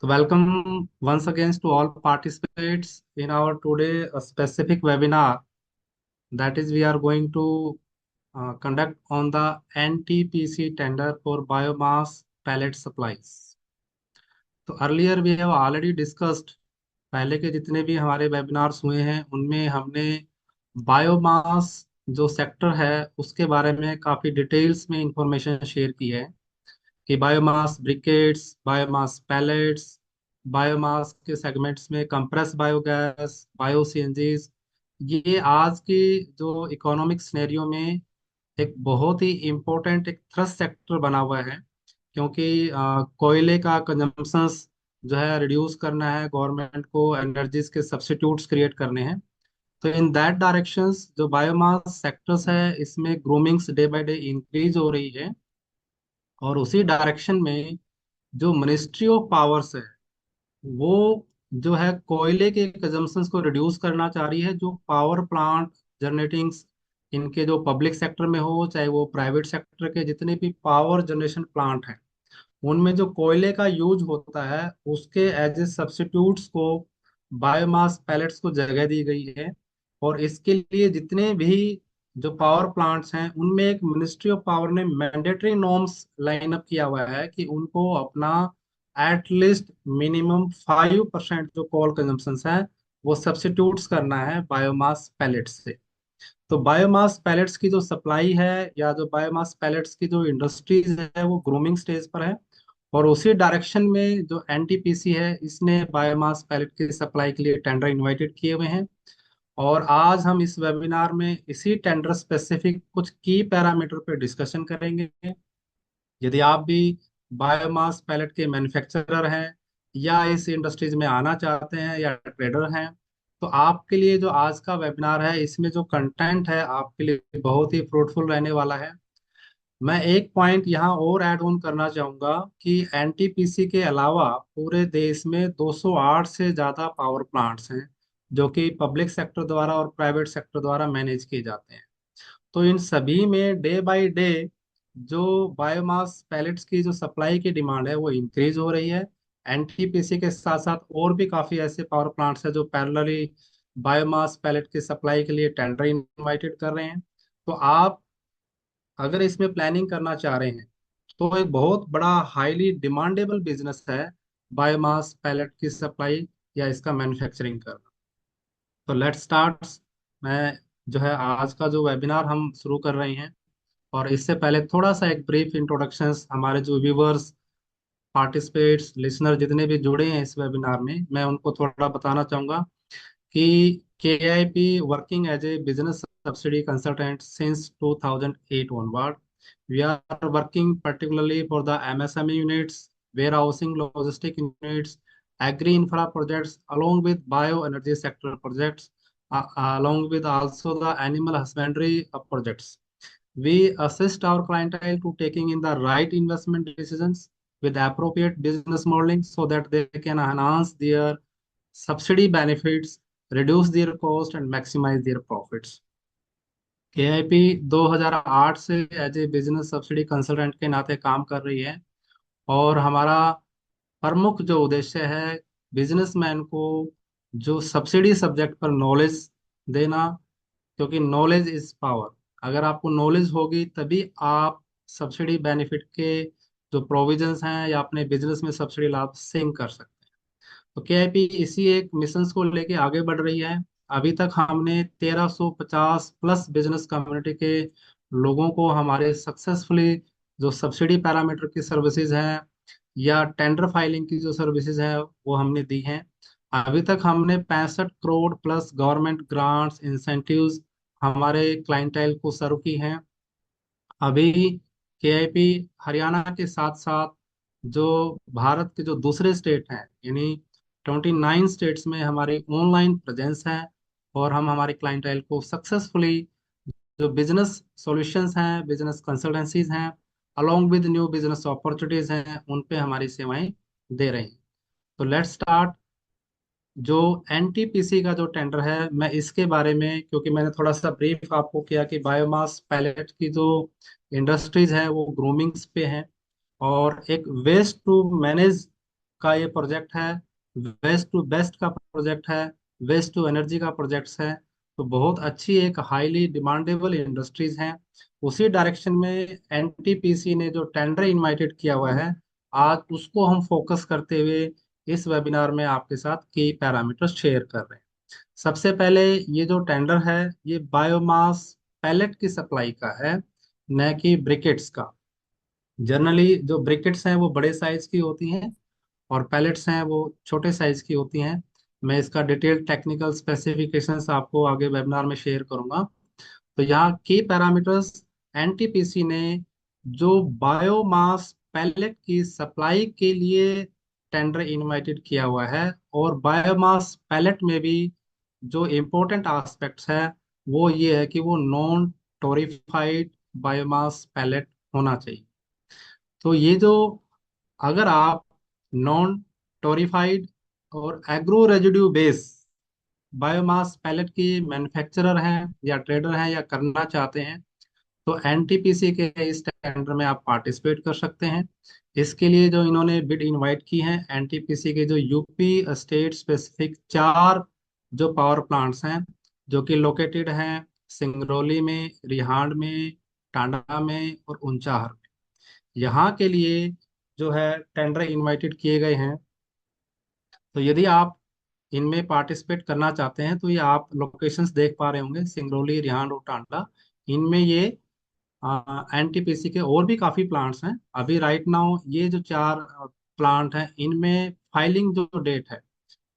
So welcome once again to all participants in our today specific webinar. That is, we are going to conduct on the NTPC tender for biomass pellet supplies. तो earlier we have already discussed, पहले के जितने भी हमारे webinars हुए हैं उनमें हमने बायोमास जो सेक्टर है उसके बारे में काफ़ी डिटेल्स में इंफॉर्मेशन शेयर की है कि biomass briquettes, biomass pallets, biomass के सेगमेंट्स में कंप्रेस बायोगैस, बायो सीएनजीज, ये आज की जो इकोनॉमिक सिनेरियो में एक बहुत ही इम्पोर्टेंट एक थ्रस्ट सेक्टर बना हुआ है। क्योंकि कोयले का कंजम्पशंस जो है रिड्यूस करना है, गवर्नमेंट को एनर्जीज के सब्स्टिट्यूट्स क्रिएट करने हैं। तो इन दैट डायरेक्शंस जो बायोमास सेक्टर्स है इसमें ग्रूमिंग्स डे बाय डे इंक्रीज हो रही है। और उसी डायरेक्शन में जो मिनिस्ट्री ऑफ पावर्स है वो जो है कोयले के कंजम्पशंस को रिड्यूस करना चाह रही है। जो पावर प्लांट जनरेटिंग इनके जो पब्लिक सेक्टर में हो चाहे वो प्राइवेट सेक्टर के जितने भी पावर जनरेशन प्लांट हैं उनमें जो कोयले का यूज होता है उसके एज ए सब्स्टिट्यूट्स को बायोमास पैलेट्स को जगह दी गई है। और इसके लिए जितने भी जो पावर प्लांट्स हैं उनमें एक मिनिस्ट्री ऑफ पावर ने मैंडेटरी नॉर्म्स लाइन अप किया हुआ है कि उनको अपना एटलीस्ट मिनिमम 5% जो कोल कंजम्पशन है वो सब्स्टिट्यूट्स करना है बायोमास पैलेट्स से। तो बायोमास पैलेट्स की जो सप्लाई है या जो बायोमास पैलेट्स की जो इंडस्ट्रीज है वो ग्रूमिंग स्टेज पर है। और उसी डायरेक्शन में जो एनटीपीसी है इसने बायोमास पैलेट की सप्लाई के लिए टेंडर इनवाइटेड किए हुए हैं। और आज हम इस वेबिनार में इसी टेंडर स्पेसिफिक कुछ की पैरामीटर पर डिस्कशन करेंगे। यदि आप भी बायोमास पैलेट के मैन्युफैक्चरर हैं या इस इंडस्ट्रीज में आना चाहते हैं या ट्रेडर हैं तो आपके लिए जो आज का वेबिनार है इसमें जो कंटेंट है आपके लिए बहुत ही फ्रूटफुल रहने वाला है। मैं एक पॉइंट यहाँ और ऐड ऑन करना चाहूँगा कि एनटीपीसी के अलावा पूरे देश में 208 से ज़्यादा पावर प्लांट्स हैं जो कि पब्लिक सेक्टर द्वारा और प्राइवेट सेक्टर द्वारा मैनेज किए जाते हैं। तो इन सभी में डे बाय डे जो बायोमास पैलेट्स की जो सप्लाई की डिमांड है वो इंक्रीज हो रही है। एनटीपीसी के साथ साथ और भी काफ़ी ऐसे पावर प्लांट्स हैं जो पैरेलली बायोमास पैलेट की सप्लाई के लिए टेंडर इनवाइटेड कर रहे हैं। तो आप अगर इसमें प्लानिंग करना चाह रहे हैं तो एक बहुत बड़ा हाईली डिमांडेबल बिजनेस है बायोमास पैलेट की सप्लाई या इसका मैन्युफैक्चरिंग करना। तो लेट्स स्टार्ट। मैं जो है आज का जो वेबिनार हम शुरू कर रहे हैं और इससे पहले थोड़ा सा एक ब्रीफ इंट्रोडक्शंस हमारे जो व्यूवर्स, पार्टिसिपेट्स, लिसनर जितने भी जुड़े हैं इस वेबिनार में मैं उनको थोड़ा बताना चाहूँगा कि KIP working as a business subsidy consultant since 2008 onward. We are working particularly for the MSME units, warehousing, logistic units, agri-infra projects, along with bioenergy sector projects, along with also the animal husbandry projects. We assist our clientele to taking in the right investment decisions with appropriate business modeling so that they can enhance their subsidy benefits, reduce their cost and maximize their profits. KIP 2008 से as a business subsidy consultant के नाते काम कर रही है। और हमारा प्रमुख जो उद्देश्य है बिजनेसमैन को जो सब्सिडी सब्जेक्ट पर नॉलेज देना, क्योंकि नॉलेज इज पावर। अगर आपको नॉलेज होगी तभी आप सब्सिडी बेनिफिट के जो प्रोविजंस हैं या अपने बिजनेस में सब्सिडी लाभ सिंक कर सकते हैं। तो KIP इसी एक मिशन को लेके आगे बढ़ रही है। अभी तक हमने 1350 प्लस बिजनेस कम्युनिटी के लोगों को हमारे सक्सेसफुली जो सब्सिडी पैरामीटर की सर्विसेज हैं या टेंडर फाइलिंग की जो सर्विसेज हैं वो हमने दी हैं। अभी तक हमने 65 crore plus government grants incentives हमारे क्लाइंटाइल को सर्व की हैं। अभी KIP हरियाणा के साथ साथ जो भारत के जो दूसरे स्टेट हैं यानी 29 स्टेट्स में हमारी ऑनलाइन प्रेजेंस है। और हम हमारे क्लाइंटाइल को सक्सेसफुली जो बिजनेस सॉल्यूशंस हैं, बिजनेस कंसल्टेंसीज हैं, along with new business opportunities हैं, उन पे हमारी सेवाएं दे रहे हैं। तो लेट्स स्टार्ट। जो एनटीपीसी का जो टेंडर है मैं इसके बारे में, क्योंकि मैंने थोड़ा सा ब्रीफ आपको किया कि बायोमास पैलेट की जो इंडस्ट्रीज है वो ग्रूमिंग्स पे हैं और एक वेस्ट टू मैनेज का ये प्रोजेक्ट है, वेस्ट टू बेस्ट का प्रोजेक्ट है, वेस्ट टू एनर्जी का प्रोजेक्ट्स है। तो बहुत अच्छी एक हाईली डिमांडेबल इंडस्ट्रीज हैं। उसी डायरेक्शन में एनटीपीसी ने जो टेंडर इनवाइटेड किया हुआ है, आज उसको हम फोकस करते हुए इस वेबिनार में आपके साथ की पैरामीटर्स शेयर कर रहे हैं। सबसे पहले, ये जो टेंडर है ये बायोमास पैलेट की सप्लाई का है, न कि ब्रिकेट्स का। जनरली जो ब्रिकेट्स हैं वो बड़े साइज की होती हैं और पैलेट्स हैं वो छोटे साइज की होती हैं। मैं इसका डिटेल्ड टेक्निकल स्पेसिफिकेशंस आपको आगे वेबिनार में शेयर करूंगा। तो यहाँ की पैरामीटर्स, एनटीपीसी ने जो बायोमास पैलेट की सप्लाई के लिए टेंडर इनवाइटेड किया हुआ है, और बायोमास पैलेट में भी जो इम्पोर्टेंट एस्पेक्ट्स है वो ये है कि वो नॉन टोरिफाइड बायोमास पैलेट होना चाहिए। तो ये जो, अगर आप नॉन टोरिफाइड और agro residue base biomass pellet की मैन्युफैक्चरर हैं या ट्रेडर हैं या करना चाहते हैं, तो एनटीपीसी के इस टेंडर में आप पार्टिसिपेट कर सकते हैं। इसके लिए जो इन्होंने बिड इनवाइट की है, एनटीपीसी के जो यूपी स्टेट स्पेसिफिक 4 जो पावर प्लांट्स हैं, जो कि लोकेटेड हैं सिंगरौली में, रिहांड में, टांडा में और ऊंचाहर में, यहाँ के लिए जो है टेंडर इनवाइटेड किए गए हैं। तो यदि आप इनमें पार्टिसिपेट करना चाहते हैं तो ये आप लोकेशंस देख पा रहे होंगे, सिंगरौली, रिहांड और टांडा। इनमें ये एनटीपीसी के और भी काफी प्लांट्स हैं। अभी राइट नाउ ये जो 4 प्लांट हैं, इनमें फाइलिंग जो डेट है,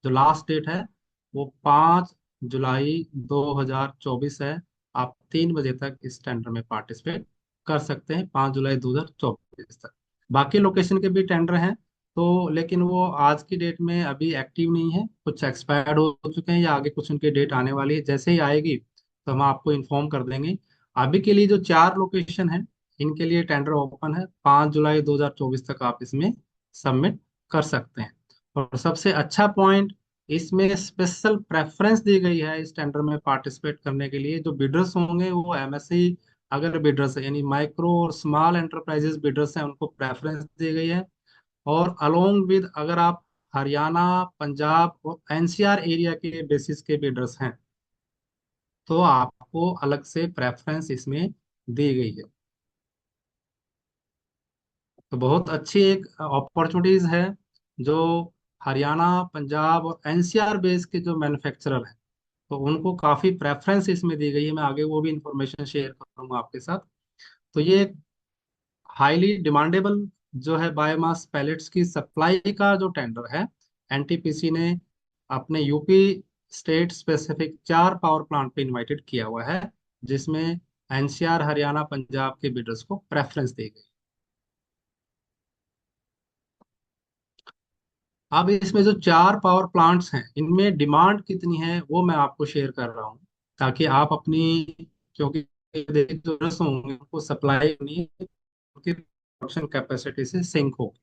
जो लास्ट डेट है, वो 5 जुलाई 2024 है। आप 3 बजे तक इस टेंडर में पार्टिसिपेट कर सकते हैं, 5 जुलाई 2024 तक। बाकी लोकेशन के भी टेंडर हैं, तो लेकिन वो आज की डेट में अभी एक्टिव नहीं है, कुछ एक्सपायर्ड हो चुके हैं या आगे कुछ उनकी डेट आने वाली है। जैसे ही आएगी तो हम आपको इन्फॉर्म कर देंगे। अभी के लिए जो 4 लोकेशन है, इनके लिए टेंडर ओपन है, 5 जुलाई 2024 तक आप इसमें सबमिट कर सकते हैं। और सबसे अच्छा पॉइंट, इसमें स्पेशल प्रेफरेंस दी गई है इस टेंडर में पार्टिसिपेट करने के लिए। जो बिडर्स होंगे वो एमएसई अगर बिडर्स है, यानी माइक्रो और स्मॉल एंटरप्राइजेस बिडर्स हैं, उनको प्रेफरेंस दी गई है। और अलोंग विद, अगर आप हरियाणा, पंजाब और एनसीआर एरिया के बेसिस के बिडर्स हैं, तो आपको अलग से प्रेफरेंस इसमें दी गई है। तो बहुत अच्छी एक अपॉर्चुनिटीज है, जो हरियाणा, पंजाब और एनसीआर बेस के जो मैन्युफैक्चरर हैं, तो उनको काफी प्रेफरेंस इसमें दी गई है। मैं आगे वो भी इंफॉर्मेशन शेयर करूंगा आपके साथ। तो ये हाईली डिमांडेबल जो है बायोमास पैलेट्स की सप्लाई का जो टेंडर है, एनटीपीसी ने अपने UP state specific 4 power plant पे इनवाइटेड किया हुआ है, जिसमें एनसीआर, हरियाणा, पंजाब के बिडर्स को प्रेफरेंस दी गई। अब इसमें जो 4 पावर प्लांट्स हैं, इनमें डिमांड कितनी है वो मैं आपको शेयर कर रहा हूँ, ताकि आप अपनी, क्योंकि जो रस होंगे उनको सप्लाई नहीं, उनकी प्रोडक्शन कैपेसिटी से सिंक हो।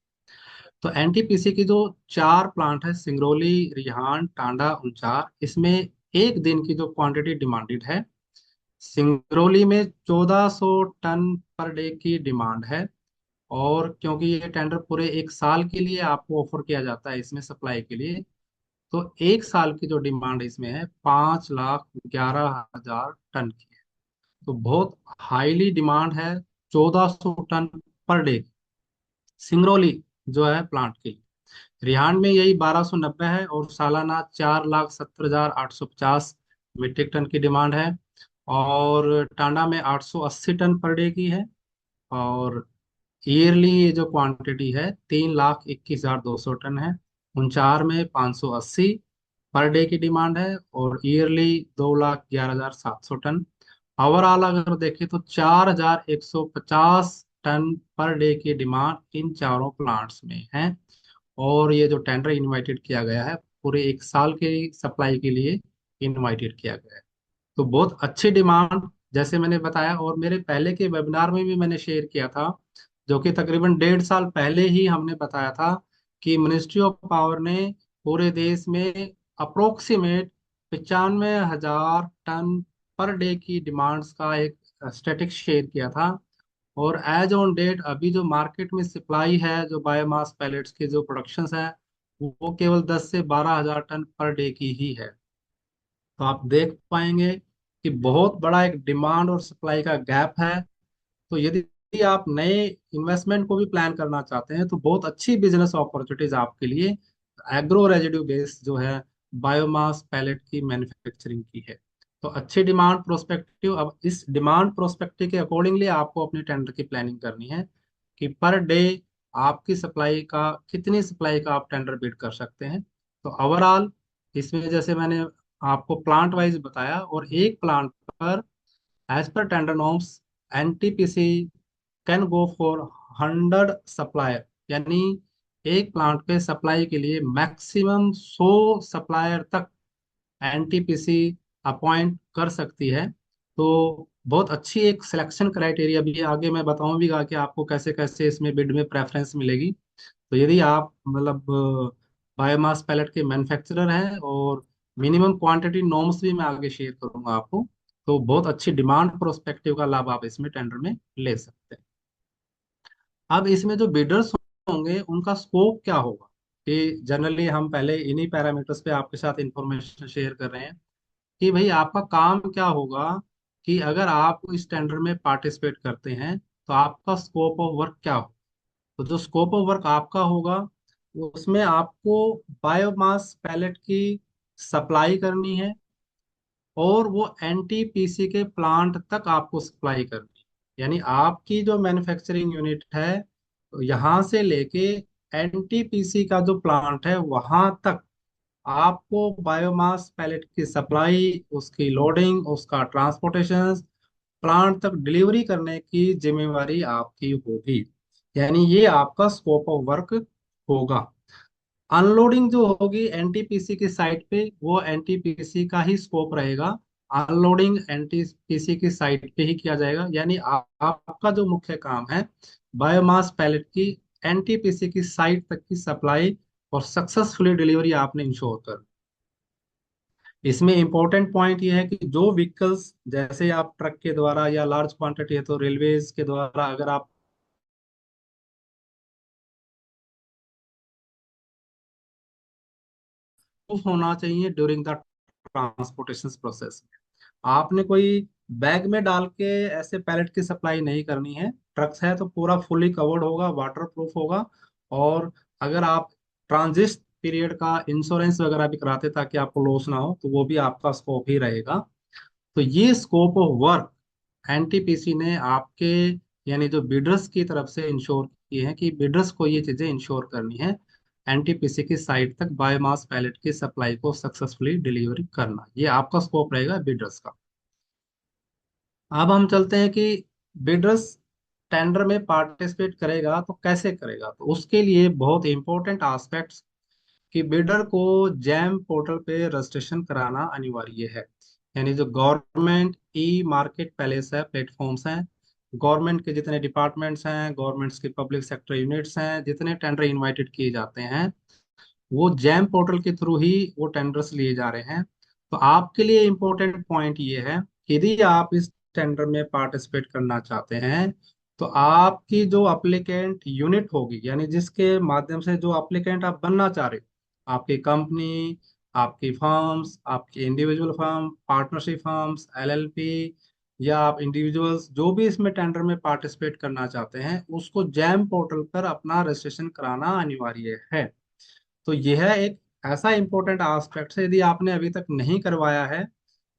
तो एनटीपीसी की जो 4 प्लांट है, सिंगरौली, रिहांड, टांडा, उंचार, इसमें एक दिन की जो क्वांटिटी डिमांडेड है, सिंगरौली में 1400 टन पर डे की डिमांड है। और क्योंकि ये टेंडर पूरे एक साल के लिए आपको ऑफर किया जाता है इसमें सप्लाई के लिए, तो एक साल की जो डिमांड इसमें है 5,11,000 टन की है। तो बहुत हाईली डिमांड है 1400 टन पर डे सिंगरौली जो है प्लांट की। रिहांड में यही 1290 है और सालाना 4,70,850 मीट्रिक टन की डिमांड है। और टांडा में 880 टन पर डे की है। और ईयरली ये जो क्वांटिटी है 3,21,200 टन है। उनचार में 580 पर डे की डिमांड है और ईयरली 2,11,700 टन। ओवरऑल अगर देखें तो 4,150 टन पर डे की डिमांड इन चारों प्लांट्स में है। और ये जो टेंडर इनवाइटेड किया गया है, पूरे एक साल के सप्लाई के लिए इनवाइटेड किया गया है। तो बहुत अच्छी डिमांड, जैसे मैंने बताया और मेरे पहले के वेबिनार में भी मैंने शेयर किया था, जो कि तकरीबन 1.5 साल पहले ही हमने बताया था, कि मिनिस्ट्री ऑफ पावर ने पूरे देश में अप्रोक्सीमेट 95,000 टन पर डे की डिमांड्स का एक स्टैटिक्स शेयर किया था। और एज ऑन डेट अभी जो मार्केट में सप्लाई है, जो बायोमास पैलेट्स के जो प्रोडक्शंस है, वो केवल 10 से 12 हजार टन पर डे की ही है। तो आप देख पाएंगे कि बहुत बड़ा एक डिमांड और सप्लाई का गैप है। तो यदि आप नए इन्वेस्टमेंट को भी प्लान करना चाहते हैं तो बहुत अच्छी बिजनेस अपॉर्चुनिटीज आपके लिए एग्रो रेजिड्यू बेस्ड जो है बायोमास पैलेट की मैन्युफैक्चरिंग की है। तो अच्छी डिमांड प्रोस्पेक्टिव, अब इस डिमांड प्रोस्पेक्टिव के अकॉर्डिंगली आपको अपनी टेंडर की प्लानिंग करनी है कि पर डे आपकी सप्लाई का, कितनी सप्लाई का आप टेंडर बिड कर सकते हैं। तो ओवरऑल इसमें जैसे मैंने आपको प्लांट वाइज बताया, और एक प्लांट पर as per tender norms NTPC can go for 100 supplier, यानी एक प्लांट पे सप्लाई के लिए मैक्सिमम 100 सप्लायर तक एनटीपीसी अपॉइंट कर सकती है। तो बहुत अच्छी एक सिलेक्शन क्राइटेरिया भी है, आगे मैं बताऊंगा कि आपको कैसे कैसे इसमें बिड में प्रेफरेंस मिलेगी। तो यदि आप मतलब बायोमास पैलेट के मैन्युफैक्चरर हैं, और मिनिमम क्वांटिटी नॉर्म्स भी मैं आगे शेयर करूंगा आपको, तो बहुत अच्छी डिमांड प्रोस्पेक्टिव का लाभ आप इसमें टेंडर में ले सकते हैं। अब इसमें जो बिडर्स होंगे उनका स्कोप क्या होगा, कि जनरली हम पहले इन्हीं पैरामीटर्स पे आपके साथ इंफॉर्मेशन शेयर कर रहे हैं कि भाई आपका काम क्या होगा, कि अगर आप इस टेंडर में पार्टिसिपेट करते हैं तो आपका स्कोप ऑफ वर्क क्या हो। तो जो स्कोप ऑफ वर्क आपका होगा उसमें आपको बायोमास पैलेट की सप्लाई करनी है, और वो एनटीपीसी के प्लांट तक आपको सप्लाई करनी है। यानी आपकी जो मैन्युफैक्चरिंग यूनिट है, तो यहाँ से लेके एनटीपीसी का जो प्लांट है वहां तक आपको बायोमास पैलेट की सप्लाई, उसकी लोडिंग, उसका ट्रांसपोर्टेशन, प्लांट तक डिलीवरी करने की जिम्मेवारी आपकी होगी। यानी ये आपका स्कोप ऑफ वर्क होगा। अनलोडिंग जो होगी एनटीपीसी की साइट पे, वो एनटीपीसी का ही स्कोप रहेगा। अनलोडिंग एनटीपीसी की साइट पे ही किया जाएगा। यानी आपका जो मुख्य काम है बायोमास पैलेट की एनटीपीसी की साइट तक की सप्लाई और सक्सेसफुली डिलीवरी आपने इंश्योर कर। इसमें इंपॉर्टेंट पॉइंट ये है कि जो व्हीकल्स, जैसे आप ट्रक के द्वारा या लार्ज क्वांटिटी है तो रेलवेज के द्वारा अगर आप मूव होना चाहिए ड्यूरिंग द ट्रांसपोर्टेशन प्रोसेस। आपने कोई बैग में डाल के ऐसे पैलेट की सप्लाई नहीं करनी है। ट्रक्स है तो पूरा फुली कवर्ड होगा, वाटर प्रूफ होगा। और अगर आप ट्रांजिट पीरियड का इंश्योरेंस वगैरह भी कराते ताकि आपको लॉस ना हो, तो वो भी आपका स्कोप ही रहेगा। तो ये स्कोप ऑफ वर्क एनटीपीसी ने आपके, यानी जो बिडर्स की तरफ से इंश्योर किए हैं कि बिडर्स को ये चीजें इंश्योर करनी है, एनटीपीसी की साइट तक बायोमास पैलेट की सप्लाई को सक्सेसफुली डिलीवरी करना, ये आपका स्कोप रहेगा बिडर्स का। अब हम चलते हैं कि बिडर्स टेंडर में पार्टिसिपेट करेगा तो कैसे करेगा। तो उसके लिए बहुत इंपॉर्टेंट एस्पेक्ट्स, कि बिल्डर को जैम पोर्टल पे रजिस्ट्रेशन कराना अनिवार्य है। यानी जो गवर्नमेंट ई मार्केट पैलेस है, प्लेटफॉर्म्स हैं, गवर्नमेंट के जितने डिपार्टमेंट्स हैं, गवर्नमेंट्स के पब्लिक सेक्टर यूनिट्स हैं, जितने टेंडर इनवाइटेड किए जाते हैं, वो जैम पोर्टल के थ्रू ही वो टेंडर्स लिए जा रहे हैं। तो आपके लिए इम्पोर्टेंट पॉइंट ये है कि यदि आप इस टेंडर में पार्टिसिपेट करना चाहते हैं तो आपकी जो अप्लीकेंट यूनिट होगी, यानी जिसके माध्यम से जो अप्लीकेंट आप बनना चाह रहे हो, आपकी कंपनी, आपकी फर्म्स, आपकी individual firm, partnership firms, LLP, या आप इंडिविजुअल्स जो भी इसमें टेंडर में पार्टिसिपेट करना चाहते हैं, उसको जैम पोर्टल पर अपना रजिस्ट्रेशन कराना अनिवार्य है। तो यह एक ऐसा इंपॉर्टेंट एस्पेक्ट है, यदि आपने अभी तक नहीं करवाया है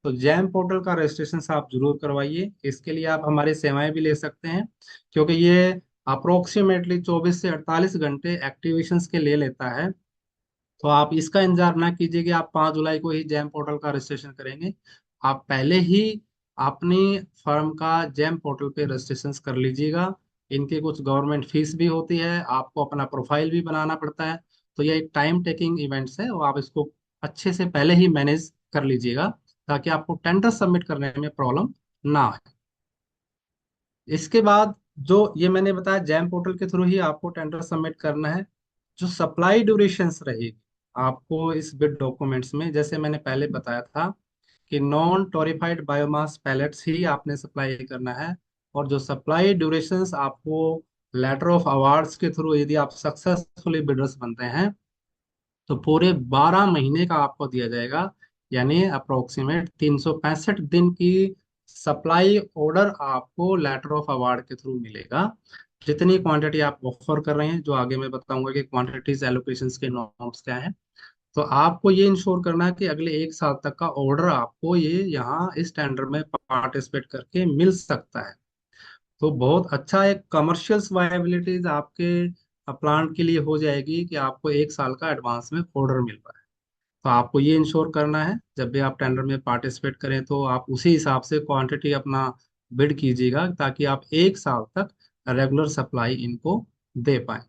तो जैम पोर्टल का रजिस्ट्रेशन आप जरूर करवाइए। इसके लिए आप हमारी सेवाएं भी ले सकते हैं, क्योंकि ये अप्रोक्सीमेटली 24 से 48 घंटे एक्टिवेशंस के ले लेता है। तो आप इसका इंतजार ना कीजिए कि आप 5 जुलाई को ही जैम पोर्टल का रजिस्ट्रेशन करेंगे। आप पहले ही अपनी फर्म का जैम पोर्टल पे रजिस्ट्रेशन कर लीजिएगा। इनकी कुछ गवर्नमेंट फीस भी होती है, आपको अपना प्रोफाइल भी बनाना पड़ता है। तो ये एक टाइम टेकिंग इवेंट्स है, और आप इसको अच्छे से पहले ही मैनेज कर लीजिएगा ताकि आपको टेंडर सबमिट करने में प्रॉब्लम ना आए। इसके बाद जो ये मैंने बताया जैम पोर्टल के थ्रू ही आपको टेंडर सबमिट करना है। जो सप्लाई ड्यूरेशंस रहेगी आपको इस बिड डॉक्यूमेंट्स में, जैसे मैंने पहले बताया था कि नॉन टोरिफाइड बायोमास पैलेट्स ही आपने सप्लाई करना है। और जो सप्लाई ड्यूरेशंस आपको लेटर ऑफ अवार्ड्स के थ्रू, यदि आप सक्सेसफुली बिडर्स बनते हैं, तो पूरे 12 महीने का आपको दिया जाएगा, यानी अप्रोक्सीमेट 365 दिन की सप्लाई ऑर्डर आपको लेटर ऑफ अवार्ड के थ्रू मिलेगा। जितनी क्वांटिटी आप ऑफर कर रहे हैं, जो आगे मैं बताऊंगा कि क्वांटिटीज एलोकेशंस के नॉर्म्स क्या हैं, तो आपको ये इंश्योर करना है कि अगले 1 साल तक का ऑर्डर आपको ये यहाँ इस टेंडर में पार्टिसिपेट करके मिल सकता है। तो बहुत अच्छा एक कमर्शियल वायबिलिटीज आपके प्लांट के लिए हो जाएगी कि आपको 1 साल का एडवांस में ऑर्डर मिल रहा है। तो आपको ये इंश्योर करना है जब भी आप टेंडर में पार्टिसिपेट करें तो आप उसी हिसाब से क्वांटिटी अपना बिड कीजिएगा, ताकि आप 1 साल तक रेगुलर सप्लाई इनको दे पाए।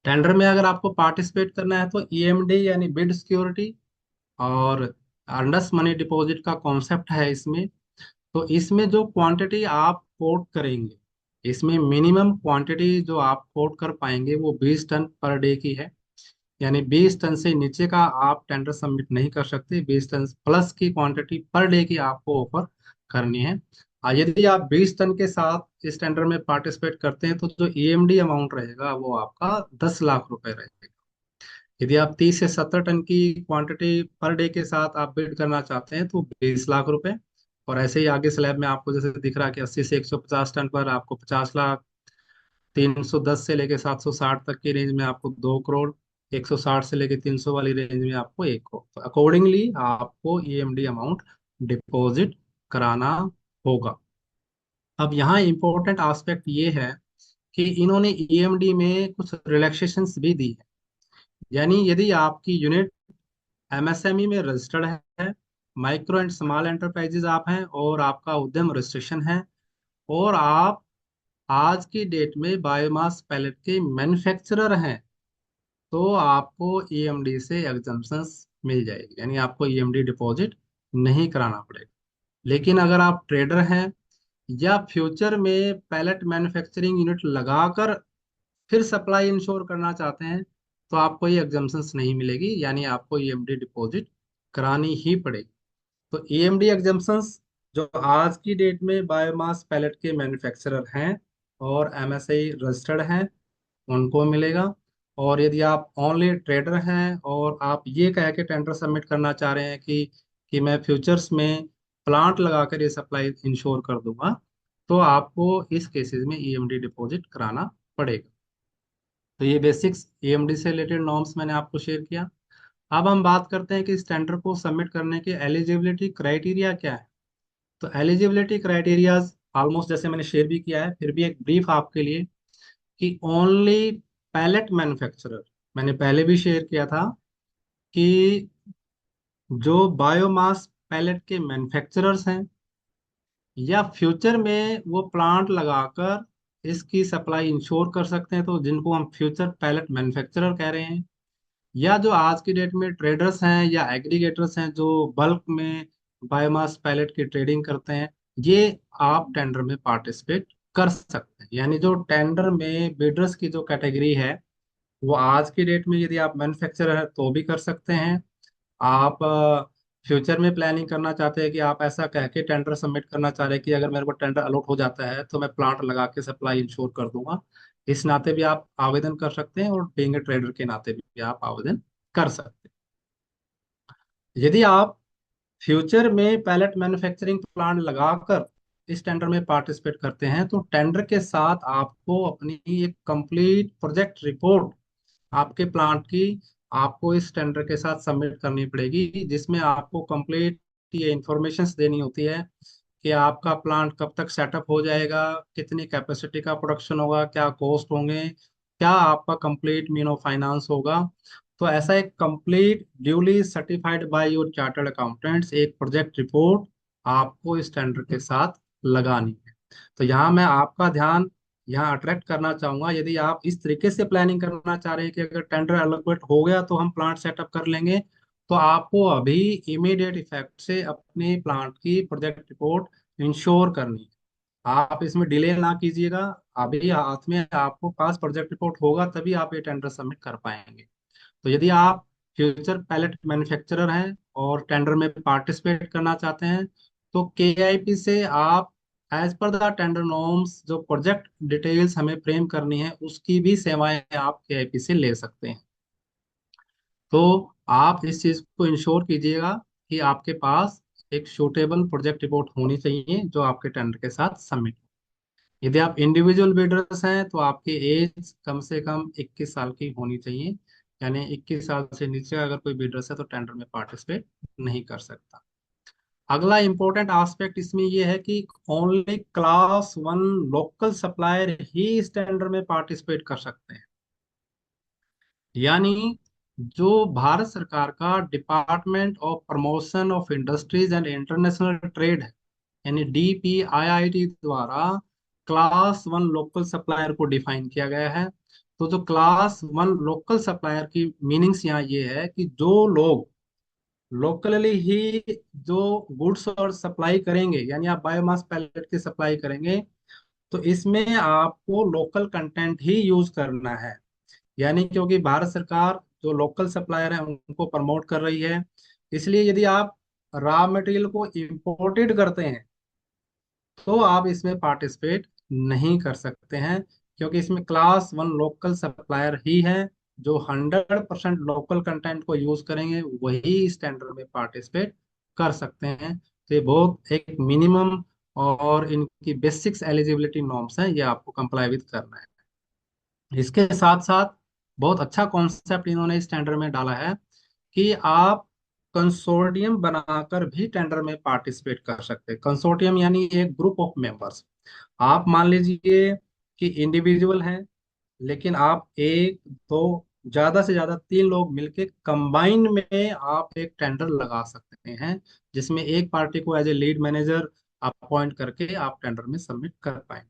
टेंडर में अगर आपको पार्टिसिपेट करना है तो ईएमडी यानी बिड सिक्योरिटी और अर्नस्ट मनी डिपॉजिट का कॉन्सेप्ट है इसमें। तो इसमें जो क्वांटिटी आप कोट करेंगे, इसमें मिनिमम क्वांटिटी जो आप कोट कर पाएंगे वो 20 टन पर डे की है। यानी 20 टन से नीचे का आप टेंडर सबमिट नहीं कर सकते, 20 टन प्लस की क्वांटिटी पर डे की आपको ऑफर करनी है। यदि आप 20 टन के साथ इस टेंडर में पार्टिसिपेट करते हैं तो जो ईएमडी अमाउंट रहेगा वो आपका 10 लाख रुपए रहेगा। यदि आप 30 से 70 टन की क्वांटिटी पर डे के साथ आप बिड करना चाहते हैं तो 20 लाख रुपए। और ऐसे ही आगे स्लैब में आपको जैसे दिख रहा है कि 80 से 150 टन पर आपको 50 लाख, 310 से लेके 760 तक की रेंज में आपको 2 करोड़, 160 से लेके 300 वाली रेंज में आपको 1 करोड़। तो अकॉर्डिंगली आपको ईएमडी अमाउंट डिपॉजिट कराना होगा। अब यहाँ इंपॉर्टेंट एस्पेक्ट ये है कि इन्होंने ईएमडी में कुछ रिलैक्सेशंस भी दी है। यानी यदि आपकी यूनिट एमएसएमई में रजिस्टर्ड है, माइक्रो एंड स्मॉल एंटरप्राइजेज आप हैं और आपका उद्यम रजिस्ट्रेशन है, और आप आज की डेट में बायोमास पैलेट के मैन्युफैक्चरर हैं, तो आपको ईएमडी से एग्जम्पशंस मिल जाएगी, यानी आपको ईएमडी डिपॉजिट नहीं कराना पड़ेगा। लेकिन अगर आप ट्रेडर हैं या फ्यूचर में पैलेट मैन्युफैक्चरिंग यूनिट लगाकर फिर सप्लाई इंश्योर करना चाहते हैं, तो आपको ये एग्जम्पशंस नहीं मिलेगी, यानी आपको ईएमडी डिपॉजिट करानी ही पड़ेगी। तो ईएमडी एग्जम्पशंस जो आज की डेट में बायोमास पैलेट के मैन्युफैक्चरर हैं और एमएसआई रजिस्टर्ड हैं उनको मिलेगा। और यदि आप ओनली ट्रेडर हैं और आप ये कह के टेंडर सबमिट करना चाह रहे हैं कि मैं फ्यूचर्स में प्लांट लगाकर ये सप्लाई इंश्योर कर दूंगा, तो आपको इस केसेस में ईएमडी डिपॉजिट कराना पड़ेगा। तो ये बेसिक्स ईएमडी से रिलेटेड नॉर्म्स मैंने आपको शेयर किया। अब हम बात करते हैं कि इस टेंडर को सबमिट करने के एलिजिबिलिटी क्राइटेरिया क्या है। तो एलिजिबिलिटी क्राइटेरियाज ऑलमोस्ट जैसे मैंने शेयर भी किया है, फिर भी एक ब्रीफ आपके लिए कि ओनली पैलेट मैन्युफैक्चरर, मैंने पहले भी शेयर किया था कि जो बायोमास पैलेट के मैन्युफैक्चरर्स हैं या फ्यूचर में वो प्लांट लगाकर इसकी सप्लाई इंश्योर कर सकते हैं, तो जिनको हम फ्यूचर पैलेट मैन्युफैक्चरर कह रहे हैं, या जो आज की डेट में ट्रेडर्स हैं या एग्रीगेटर्स हैं जो बल्क में बायोमास पैलेट की ट्रेडिंग करते हैं, ये आप टेंडर में पार्टिसिपेट कर सकते हैं। यानी जो टेंडर में बिडर्स की जो कैटेगरी है वो आज की डेट में यदि आप मैन्युफैक्चरर है तो भी कर सकते हैं। आप फ्यूचर में प्लानिंग करना चाहते हैं कि आप ऐसा कह के टेंडर सबमिट करना चाह रहे हैं कि अगर मेरे को टेंडर अलॉट हो जाता है तो मैं प्लांट लगा के सप्लाई इंश्योर कर दूंगा, इस नाते भी आप आवेदन कर सकते हैं और बीइंग ट्रेडर के नाते भी आप आवेदन कर सकते हैं। यदि आप फ्यूचर में पैलेट मैन्युफैक्चरिंग प्लांट लगाकर इस टेंडर में पार्टिसिपेट करते हैं तो टेंडर के साथ आपको अपनी एक कंप्लीट प्रोजेक्ट रिपोर्ट आपके प्लांट की आपको इस टेंडर के साथ सबमिट करनी पड़ेगी, जिसमें आपको कंप्लीट ये इंफॉर्मेशन देनी होती है कि आपका प्लांट कब तक सेटअप हो जाएगा, कितनी कैपेसिटी का प्रोडक्शन होगा, क्या कॉस्ट होंगे, क्या आपका कंप्लीट मीन ऑफ फाइनेंस होगा। तो ऐसा एक complete duly certified by your chartered accountants एक प्रोजेक्ट रिपोर्ट आपको इस टेंडर के साथ लगानी है। तो यहाँ मैं आपका ध्यान यहाँ अट्रैक्ट करना चाहूंगा, यदि आप इस तरीके से प्लानिंग करना चाह रहे हैं कि अगर टेंडर अलॉटमेंट हो गया तो हम प्लांट सेटअप कर लेंगे, तो आपको अभी इमीडिएट इफेक्ट से अपने प्लांट की प्रोजेक्ट रिपोर्ट इंश्योर करनी है। आप इसमें डिले ना कीजिएगा, अभी हाथ में आपको पास प्रोजेक्ट रिपोर्ट होगा तभी आप ये टेंडर सबमिट कर पाएंगे। तो यदि आप फ्यूचर पैलेट मैन्युफैक्चरर हैं और टेंडर में पार्टिसिपेट करना चाहते हैं तो केआईपी से आप as per the tender norms जो प्रोजेक्ट डिटेल्स हमें फ्रेम करनी है उसकी भी सेवाएं आप केआईपी से ले सकते हैं। तो आप इस चीज को इंश्योर कीजिएगा कि आपके पास एक सूटेबल प्रोजेक्ट रिपोर्ट होनी चाहिए जो आपके टेंडर के साथ सबमिट। यदि आप इंडिविजुअल बिल्डर्स हैं तो आपकी एज कम से कम 21 साल की होनी चाहिए। यानी 21 साल से नीचे अगर कोई बिल्डर्स है तो टेंडर में पार्टिसिपेट नहीं कर सकता। अगला इंपॉर्टेंट एस्पेक्ट इसमें यह है कि only class one local supplier ही इस टेंडर में पार्टिसिपेट कर सकते हैं। यानी जो भारत सरकार का department of promotion of industries and international trade है, यानी DPIIT द्वारा क्लास वन लोकल सप्लायर को डिफाइन किया गया है। तो जो क्लास वन लोकल सप्लायर की मीनिंग्स यहाँ ये है कि जो लोग लोकली ही जो गुड्स और सप्लाई करेंगे, यानी आप बायोमास पैलेट की सप्लाई करेंगे तो इसमें आपको लोकल कंटेंट ही यूज करना है। यानी क्योंकि भारत सरकार जो लोकल सप्लायर है उनको प्रमोट कर रही है, इसलिए यदि आप रॉ मटेरियल को इंपोर्टेड करते हैं तो आप इसमें पार्टिसिपेट नहीं कर सकते हैं, क्योंकि इसमें क्लास वन लोकल सप्लायर ही है जो 100% लोकल कंटेंट को यूज करेंगे, वही इस टेंडर में पार्टिसिपेट कर सकते हैं। तो ये बहुत एक मिनिमम और इनकी बेसिक्स एलिजिबिलिटी नॉर्म्स हैं, ये आपको कंप्लाई विद करना है। इसके साथ साथ बहुत अच्छा कॉन्सेप्ट इन्होंने इस टेंडर में डाला है कि आप कंसोर्टियम बनाकर भी टेंडर में पार्टिसिपेट कर सकते हैं। कंसोर्टियम यानी एक ग्रुप ऑफ मेंबर्स। आप मान लीजिए कि इंडिविजुअल हैं, लेकिन आप एक दो ज्यादा से ज्यादा तीन लोग मिलके कंबाइन में आप एक टेंडर लगा सकते हैं, जिसमें एक पार्टी को as a lead manager appoint करके आप टेंडर में सबमिट कर पाएंगे।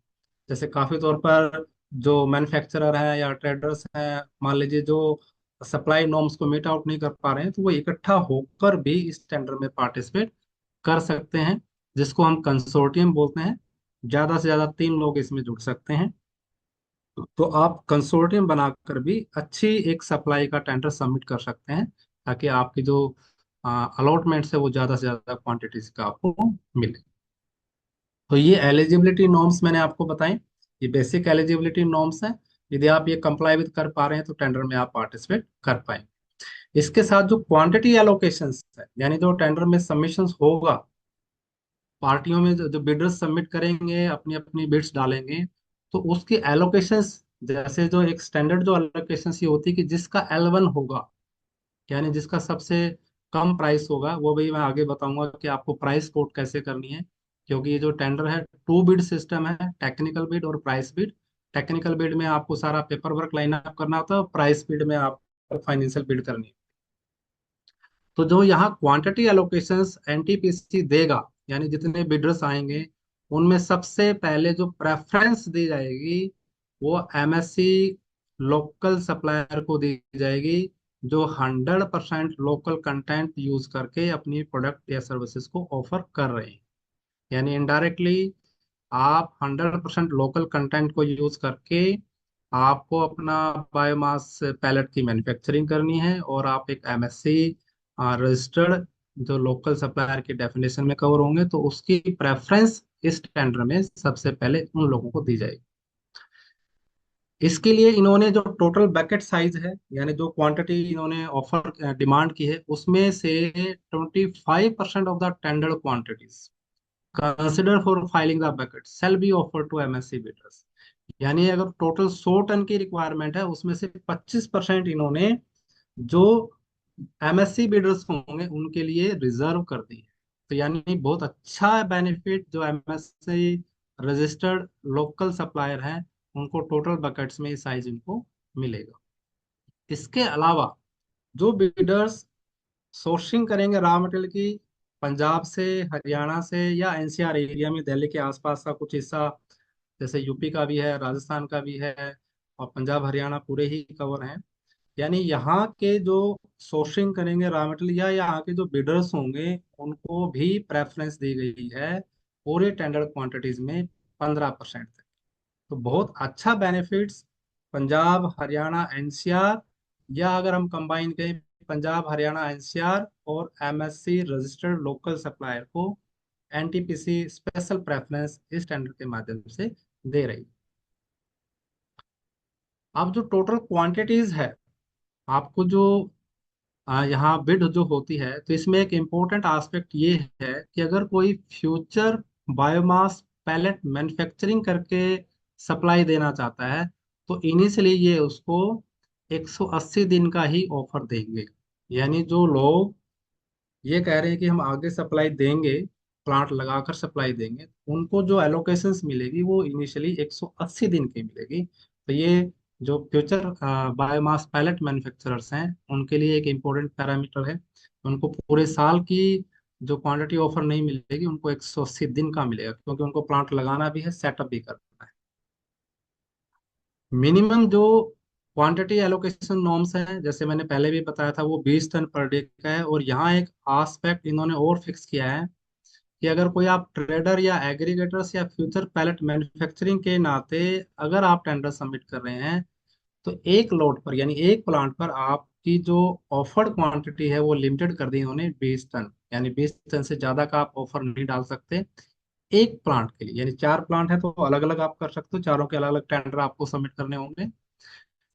जैसे काफी तौर पर जो मैन्युफैक्चरर हैं या ट्रेडर्स हैं, मान लीजिए जो सप्लाई नॉर्म्स को मीट आउट नहीं कर पा रहे हैं, तो वो इकट्ठा होकर भी इस टेंडर में पार्टिसिपेट कर सकते हैं, जिसको हम कंसोर्टियम बोलते हैं। ज्यादा से ज्यादा तीन लोग इसमें जुड़ सकते हैं। तो आप कंसोर्टियम बनाकर भी अच्छी एक सप्लाई का टेंडर सबमिट कर सकते हैं, ताकि आपकी जो अलॉटमेंट्स है वो ज्यादा से ज्यादा क्वांटिटीज का आपको मिले। तो ये एलिजिबिलिटी नॉर्म्स मैंने आपको बताई, ये बेसिक एलिजिबिलिटी नॉर्म्स हैं। यदि आप ये कंप्लाई विद कर पा रहे हैं तो टेंडर में आप पार्टिसिपेट कर पाएंगे। इसके साथ जो क्वांटिटी एलोकेशंस है, यानी जो टेंडर में सबमिशंस होगा, पार्टियों में जो बिडर्स सबमिट करेंगे अपनी अपनी बिड्स डालेंगे, तो उसकी एलोकेशंस, जैसे जो एक स्टैंडर्ड जो एलोकेशंस ये होती है कि जिसका L1 होगा, यानी जिसका सबसे कम प्राइस होगा, वो भी मैं आगे बताऊंगा कि आपको प्राइस कोट कैसे करनी है। क्योंकि ये जो टेंडर है टू बिड सिस्टम है, टेक्निकल बिड और प्राइस बिड। टेक्निकल बिड में आपको सारा पेपर वर्क लाइन अप करना होता है, प्राइस बिड में आप फाइनेंशियल बिड करनी है। तो जो यहाँ क्वांटिटी एलोकेशंस NTPC देगा, यानी जितने बिडर्स आएंगे उनमें सबसे पहले जो प्रेफरेंस दी जाएगी वो MSC लोकल सप्लायर को दी जाएगी, जो 100% लोकल कंटेंट यूज करके अपनी प्रोडक्ट या सर्विसेज को ऑफर कर रहे हैं। यानी इनडायरेक्टली आप 100% लोकल कंटेंट को यूज करके आपको अपना बायोमास पैलेट की मैन्युफैक्चरिंग करनी है, और आप एक MSC रजिस्टर्ड जो लोकल सप्लायर की डेफिनेशन में कवर होंगे, तो उसकी प्रेफरेंस इस टेंडर में सबसे पहले उन लोगों को दी जाएगी। इसके लिए इन्होंने जो टोटल बकेट साइज है, यानी जो क्वांटिटी इन्होंने ऑफर डिमांड की है, उसमें से 25% of the tender quantities consider for filing the bucket shall be offer to MSC bidders. यानी अगर टोटल 100 टन की रिक्वायरमेंट है, उसमें से 25% इन्होंने जो MSC बिडर्स होंगे उनके लिए रिजर्व कर दी है। तो यानी बहुत अच्छा बेनिफिट जो MSC रजिस्टर्ड लोकल सप्लायर हैं उनको टोटल बकेट्स में साइज इनको मिलेगा। इसके अलावा जो बिडर्स सोर्सिंग करेंगे रॉ मटेरियल की पंजाब से, हरियाणा से या NCR एरिया में, दिल्ली के आसपास का कुछ हिस्सा, जैसे यूपी का भी है, राजस्थान का भी है, और पंजाब हरियाणा पूरे ही कवर हैं। यानी यहाँ के जो सोर्सिंग करेंगे रॉ मटेरियल या यहाँ के जो बिडर्स होंगे उनको भी प्रेफरेंस दी गई है पूरे टेंडर क्वांटिटीज में 15% तक। तो बहुत अच्छा बेनिफिट्स पंजाब हरियाणा NCR, या अगर हम कंबाइन करें पंजाब हरियाणा NCR और MSC रजिस्टर्ड लोकल सप्लायर को NTPC स्पेशल प्रेफरेंस इस टेंडर के माध्यम से दे रही। अब जो टोटल क्वांटिटीज है, आपको जो यहाँ बिड जो होती है, तो इसमें एक इम्पोर्टेंट एस्पेक्ट ये है कि अगर कोई फ्यूचर बायोमास पैलेट मैन्युफैक्चरिंग करके सप्लाई देना चाहता है, तो इनिशियली ये उसको 180 दिन का ही ऑफर देंगे। यानी जो लोग ये कह रहे हैं कि हम आगे सप्लाई देंगे, प्लांट लगाकर सप्लाई देंगे, उनको जो एलोकेशंस मिलेगी वो इनिशियली 180 दिन की मिलेगी। तो ये जो फ्यूचर बायोमास पैलेट मैन्युफैक्चरर्स हैं, उनके लिए एक इम्पोर्टेंट पैरामीटर है। उनको पूरे साल की जो क्वांटिटी ऑफर नहीं मिलेगी, उनको 180 दिन का मिलेगा, क्योंकि उनको प्लांट लगाना भी है, सेटअप भी करना है। मिनिमम जो क्वांटिटी एलोकेशन नॉर्म्स हैं, जैसे मैंने पहले भी बताया था, वो 20 टन पर डे का है। और यहाँ एक आस्पेक्ट इन्होंने और फिक्स किया है कि अगर कोई आप ट्रेडर या एग्रीगेटर्स या फ्यूचर पैलेट मैन्युफैक्चरिंग के नाते अगर आप टेंडर सबमिट कर रहे हैं, तो एक लोड पर यानी एक प्लांट पर आपकी जो ऑफर्ड क्वांटिटी है वो लिमिटेड कर दी इन्होंने 20 टन। यानी 20 टन से ज्यादा का आप ऑफर नहीं डाल सकते एक प्लांट के लिए। यानी 4 प्लांट है तो अलग अलग आप कर सकते हो, चारों के अलग अलग टेंडर आपको सबमिट करने होंगे।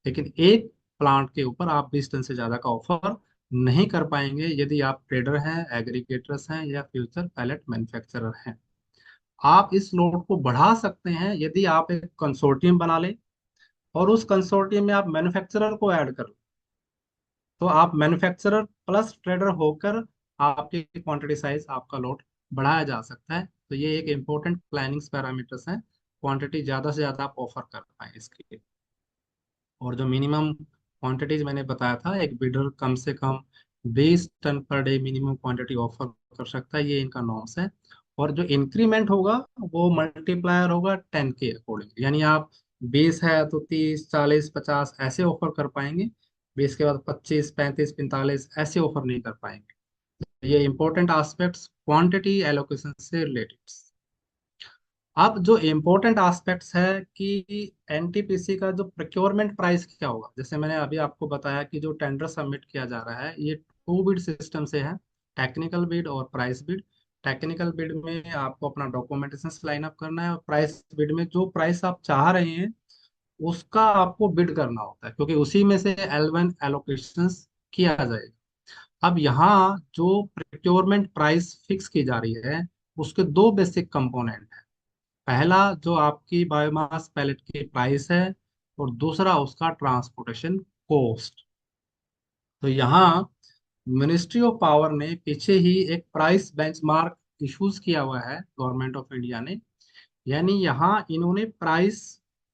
लेकिन एक प्लांट के ऊपर आप 20 टन से ज्यादा का ऑफर नहीं कर पाएंगे यदि आप ट्रेडर हैं, एग्रीगेटर्स हैं या फ्यूचर पैलेट मैन्युफैक्चरर हैं। आप इस लोड को बढ़ा सकते हैं यदि आप एक कंसोर्टियम बना लें और उस कंसोर्टियम में आप मैन्युफैक्चरर को ऐड कर लो। तो आप मैन्युफैक्चरर प्लस ट्रेडर होकर आपकी क्वांटिटी साइज, आपका लोड बढ़ाया जा सकता है। तो ये एक इम्पोर्टेंट प्लानिंग पैरामीटर्स हैं, क्वांटिटी ज्यादा से ज्यादा आप ऑफर कर पाए इसके लिए। और जो मिनिमम क्वांटिटीज मैंने बताया था, एक बिडर कम से कम 20 ton per day minimum quantity offer कर सकता है, ये इनका नॉर्म्स है। और जो इंक्रीमेंट होगा वो मल्टीप्लायर होगा 10 के अकॉर्डिंग। यानी आप 20 है तो 30, 40, 50 ऐसे ऑफर कर पाएंगे, 20 के बाद 25, 35, 45 ऐसे ऑफर नहीं कर पाएंगे। ये इंपॉर्टेंट एस्पेक्ट्स क्वांटिटी एलोकेशन से रिलेटेड। अब जो इम्पोर्टेंट एस्पेक्ट्स है कि एनटीपीसी का जो प्रोक्योरमेंट प्राइस क्या होगा। जैसे मैंने अभी आपको बताया कि जो टेंडर सबमिट किया जा रहा है ये 2 बिड सिस्टम से है, टेक्निकल बिड और प्राइस बिड। टेक्निकल बिड में आपको अपना डॉक्यूमेंटेशन लाइन अप करना है, और प्राइस बिड में जो प्राइस आप चाह रहे हैं उसका आपको बिड करना होता है, क्योंकि उसी में से L1 एलोकेशन किया जाएगा। अब यहाँ जो प्रोक्योरमेंट प्राइस फिक्स की जा रही है, उसके दो बेसिक कंपोनेंट है। पहला जो आपकी बायोमास पैलेट की प्राइस है, और दूसरा उसका ट्रांसपोर्टेशन कॉस्ट। तो यहाँ मिनिस्ट्री ऑफ पावर ने पीछे ही एक प्राइस बेंचमार्क इश्यूज किया हुआ है गवर्नमेंट ऑफ इंडिया ने। यानी यहाँ इन्होंने प्राइस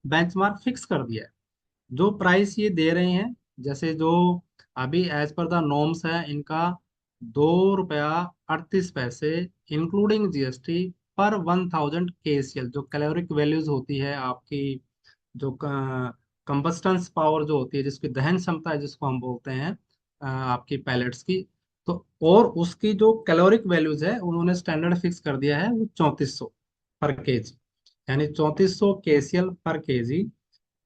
बेंचमार्क फिक्स कर दिया है। जो प्राइस ये दे रहे हैं, जैसे जो अभी एज पर द नॉर्म्स है इनका, 2 रुपया 38 पैसे इंक्लूडिंग जीएसटी पर 1000 KCL। जो कैलोरिक वैल्यूज होती है आपकी, जो कंबस्टेंस पावर जो होती है, जिसकी दहन क्षमता है जिसको हम बोलते हैं आपकी पैलेट्स की, तो और उसकी जो कैलोरिक वैल्यूज है उन्होंने स्टैंडर्ड फिक्स कर दिया है वो 3400 पर केजी। यानी 3400 KCL पर केजी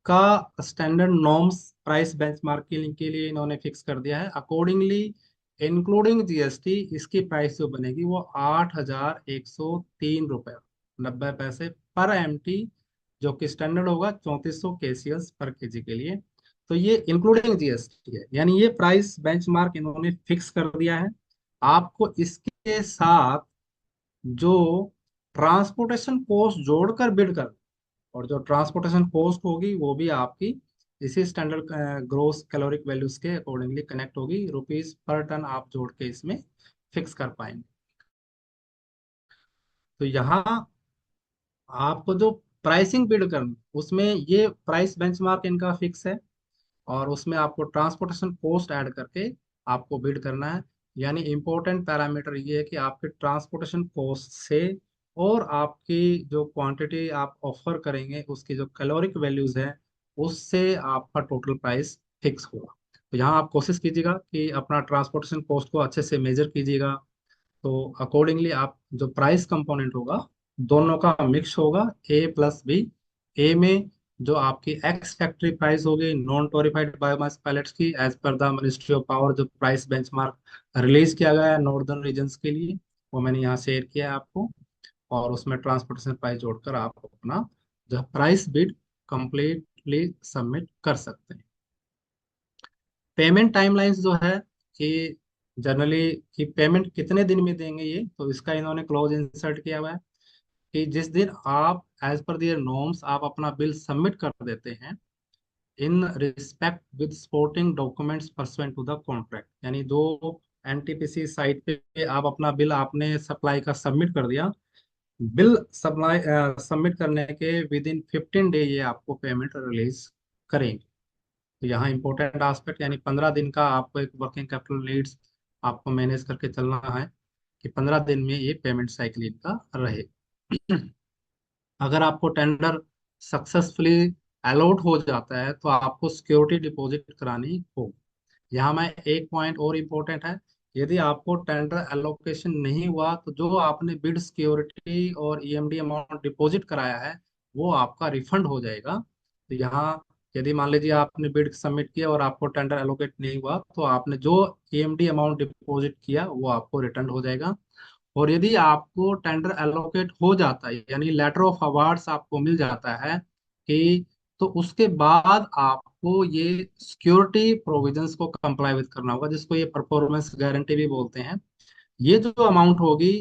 का स्टैंडर्ड नॉर्म्स प्राइस बेंचमार्क के लिए इन्होंने फिक्स कर दिया है। अकॉर्डिंगली इंक्लूडिंग जीएसटी इसकी प्राइस जो बनेगी वो 8103 रुपया 90 पैसे पर एमटी, जो कि स्टैंडर्ड होगा 3400 KCL पर केजी के लिए। तो ये इंक्लूडिंग जीएसटी है, यानी ये प्राइस बेंचमार्क इन्होंने फिक्स कर दिया है। आपको इसके साथ जो ट्रांसपोर्टेशन कॉस्ट जोड़कर बिड कर, और जो ट्रांसपोर्टेशन कॉस्ट होगी वो भी आपकी इसी स्टैंडर्ड ग्रोस कैलोरिक वैल्यूज के अकॉर्डिंगली कनेक्ट होगी, रुपीस पर टन आप जोड़ के इसमें फिक्स कर पाएंगे। तो यहाँ आपको जो प्राइसिंग बिड करनी, उसमें ये प्राइस बेंचमार्क इनका फिक्स है, और उसमें आपको ट्रांसपोर्टेशन कॉस्ट ऐड करके आपको बिड करना है। यानी इंपॉर्टेंट पैरामीटर ये है कि आपके ट्रांसपोर्टेशन कॉस्ट से और आपकी जो क्वांटिटी आप ऑफर करेंगे उसकी जो कैलोरिक वैल्यूज है उससे आपका टोटल प्राइस फिक्स होगा। तो यहाँ आप कोशिश कीजिएगा कि अपना ट्रांसपोर्टेशन कॉस्ट को अच्छे से मेजर कीजिएगा। तो अकॉर्डिंगली आप जो प्राइस कंपोनेंट होगा दोनों का मिक्स होगा, A+B। ए में जो आपकी एक्स फैक्ट्री प्राइस होगी नॉन टोरिफाइड बायोमास पैलेट्स की, as per the ministry of power जो प्राइस बेंचमार्क रिलीज किया गया है नॉर्दर्न रीजन्स के लिए, वो मैंने यहाँ शेयर किया है आपको। और उसमें ट्रांसपोर्टेशन प्राइस जोड़कर आप अपना जो प्राइस बिड कंप्लीटली सबमिट कर सकते हैं। पेमेंट टाइमलाइंस जो है, कि जनरली कि पेमेंट कितने दिन में देंगे ये, तो इसका इन्होंने क्लॉज इंसर्ट किया हुआ है कि जिस दिन आप एज पर दियर नॉर्म्स आप अपना बिल सबमिट कर देते हैं in respect with supporting documents pursuant to the contract, यानी जो एनटीपीसी साइट पे आप अपना बिल आपने सप्लाई का सबमिट कर दिया, बिल सप्लाई सबमिट करने के विद इन 15 डे ये आपको पेमेंट रिलीज करेंगे। तो यहाँ इंपॉर्टेंट एस्पेक्ट, यानी 15 दिन का आपको एक वर्किंग कैपिटल नीड्स आपको मैनेज करके चलना है कि 15 दिन में ये पेमेंट साइकिल इनका रहे। अगर आपको टेंडर सक्सेसफुली अलॉट हो जाता है तो आपको सिक्योरिटी डिपॉजिट करानी होगी। यहाँ में एक पॉइंट और इम्पोर्टेंट है, यदि आपको टेंडर एलोकेशन नहीं हुआ तो जो आपने बिड सिक्योरिटी और ईएमडी अमाउंट डिपॉजिट कराया है वो आपका रिफंड हो जाएगा। तो यहाँ यदि मान लीजिए आपने बिड सबमिट किया और आपको टेंडर एलोकेट नहीं हुआ तो आपने जो ईएमडी अमाउंट डिपॉजिट किया वो आपको रिटर्न हो जाएगा। और यदि आपको टेंडर एलोकेट हो जाता है यानी लेटर ऑफ अवार्ड्स आपको मिल जाता है कि, तो उसके बाद आपको ये सिक्योरिटी प्रोविजंस को कंप्लाई विद करना होगा, जिसको ये परफॉर्मेंस गारंटी भी बोलते हैं। ये जो अमाउंट होगी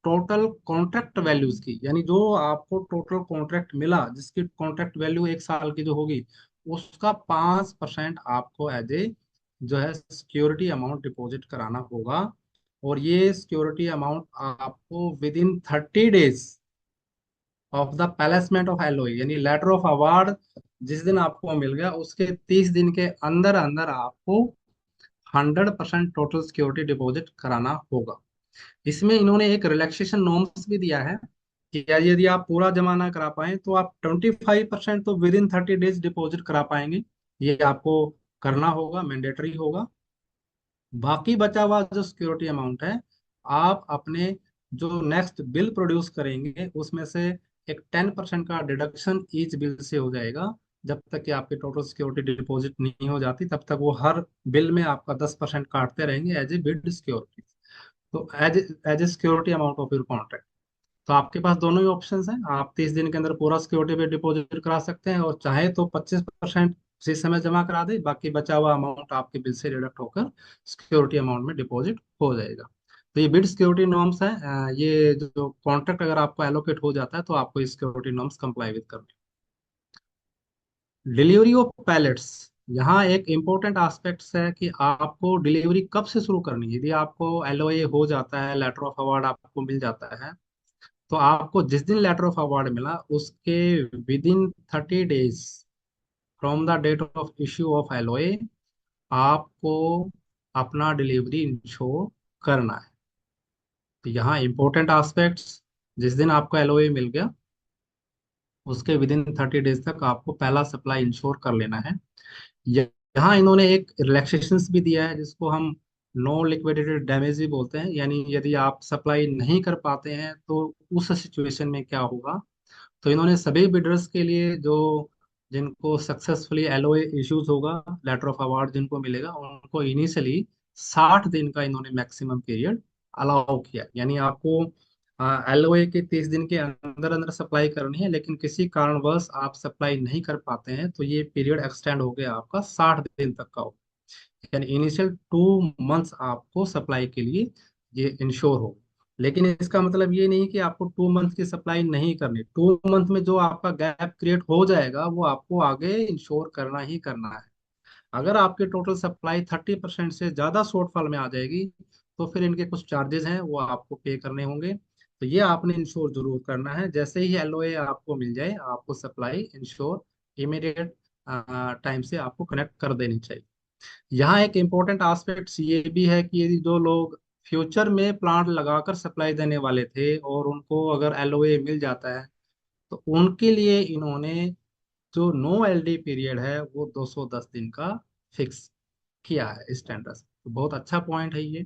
टोटल कॉन्ट्रैक्ट वैल्यूज की, यानी जो आपको टोटल कॉन्ट्रैक्ट मिला जिसकी कॉन्ट्रैक्ट वैल्यू 1 साल की जो होगी उसका 5% आपको एज ए जो है सिक्योरिटी अमाउंट डिपॉजिट कराना होगा। और ये सिक्योरिटी अमाउंट आपको within 30 days of the placement of LOA, यानी लेटर ऑफ अवार्ड जिस दिन आपको मिल गया उसके 30 दिन के अंदर अंदर आपको 100% टोटल सिक्योरिटी डिपॉजिट कराना होगा। इसमें इन्होंने एक रिलैक्सेशन नॉर्म्स भी दिया है कि यदि आप पूरा जमा ना करा पाए तो आप 25% तो विद इन 30 डेज डिपॉजिट करा पाएंगे, ये आपको करना होगा, मैंडेटरी होगा। बाकी बचा हुआ जो सिक्योरिटी अमाउंट है आप अपने जो नेक्स्ट बिल प्रोड्यूस करेंगे उसमें से एक 10% का डिडक्शन ईच बिल से हो जाएगा। जब तक कि आपकी टोटल सिक्योरिटी डिपॉजिट नहीं हो जाती तब तक वो हर बिल में आपका 10% काटते रहेंगे एज ए बिड सिक्योरिटी। तो as as a security amount of your contract. तो आपके पास दोनों ही ऑप्शन हैं, आप 30 दिन के अंदर पूरा सिक्योरिटी पे डिपॉजिट करा सकते हैं और चाहे तो 25% उसी समय जमा करा दे, बाकी बचा हुआ अमाउंट आपके बिल से डिडक्ट होकर सिक्योरिटी अमाउंट में डिपॉजिट हो जाएगा। तो ये बिड सिक्योरिटी नॉर्म्स है। ये जो कॉन्ट्रैक्ट अगर आपको एलोकेट हो जाता है तो आपको ये सिक्योरिटी नॉर्म्स कंप्लाई विद करनी। डिलीवरी ऑफ पैलेट्स, यहाँ एक इम्पोर्टेंट एस्पेक्ट्स है कि आपको डिलीवरी कब से शुरू करनी है। यदि आपको एलओए हो जाता है, लेटर ऑफ अवार्ड आपको मिल जाता है, तो आपको जिस दिन लेटर ऑफ अवार्ड मिला उसके within 30 days from the date of issue of LOA आपको अपना डिलीवरी इंश्योर करना है। तो यहाँ इंपॉर्टेंट एस्पेक्ट्स, जिस दिन आपको एलओए मिल गया उसके विद इन 30 डेज तक आपको पहला सप्लाई इंश्योर कर लेना है। यहाँ इन्होंने एक रिलैक्सेशन भी दिया है जिसको हम नो लिक्विडेटेड डैमेज भी बोलते हैं, यानी यदि आप सप्लाई नहीं कर पाते हैं तो उस सिचुएशन में क्या होगा। तो इन्होंने सभी बिडर्स के लिए जो जिनको सक्सेसफुली एलओए इश्यूज होगा, लेटर ऑफ अवार्ड जिनको मिलेगा उनको इनिशियली 60 दिन का इन्होंने मैक्सिमम पीरियड अलाउ किया। यानी आपको एलओए के 30 दिन के अंदर अंदर सप्लाई करनी है, लेकिन किसी कारणवश आप सप्लाई नहीं कर पाते हैं तो ये पीरियड एक्सटेंड हो गया आपका 60 दिन तक का हो। यानी इनिशियल 2 मंथ्स आपको सप्लाई के लिए ये इंश्योर हो। लेकिन इसका मतलब ये नहीं कि आपको 2 मंथ की सप्लाई नहीं करनी, 2 मंथ में जो आपका गैप क्रिएट हो जाएगा वो आपको आगे इंश्योर करना ही करना है। अगर आपकी टोटल सप्लाई 30% से ज्यादा शॉर्टफॉल में आ जाएगी तो फिर इनके कुछ चार्जेस हैं वो आपको पे करने होंगे। तो ये आपने इंश्योर जरूर करना है, जैसे ही एलओए आपको मिल जाए आपको सप्लाई इंश्योर इमीडिएट टाइम से आपको कनेक्ट कर देनी चाहिए। यहाँ एक इम्पोर्टेंट एस्पेक्ट ये भी है कि यदि जो लोग फ्यूचर में प्लांट लगाकर सप्लाई देने वाले थे और उनको अगर एलओए मिल जाता है तो उनके लिए इन्होंने जो नो एलडी पीरियड है वो 210 दिन का फिक्स किया है इस टेंडर से। तो बहुत अच्छा पॉइंट है ये